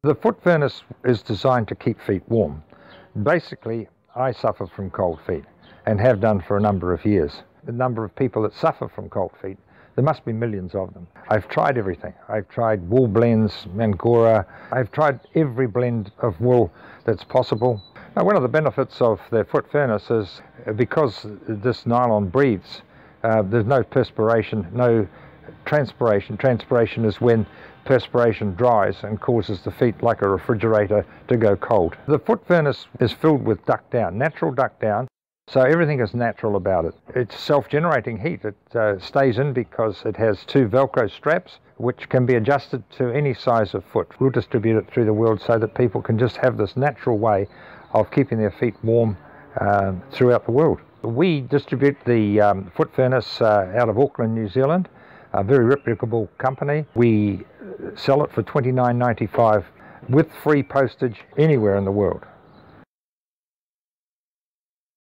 The foot furnace is designed to keep feet warm. Basically, I suffer from cold feet and have done for a number of years. The number of people that suffer from cold feet, there must be millions of them. I've tried everything. I've tried wool blends, Angora. I've tried every blend of wool that's possible. Now, one of the benefits of the foot furnace is because this nylon breathes, there's no perspiration, no transpiration. Transpiration is when perspiration dries and causes the feet, like a refrigerator, to go cold. The foot furnace is filled with duck down, natural duck down, so everything is natural about it. It's self-generating heat. It stays in because it has two Velcro straps which can be adjusted to any size of foot. We'll distribute it through the world so that people can just have this natural way of keeping their feet warm throughout the world. We distribute the foot furnace out of Auckland, New Zealand, a very reputable company. We sell it for $29.95 with free postage anywhere in the world.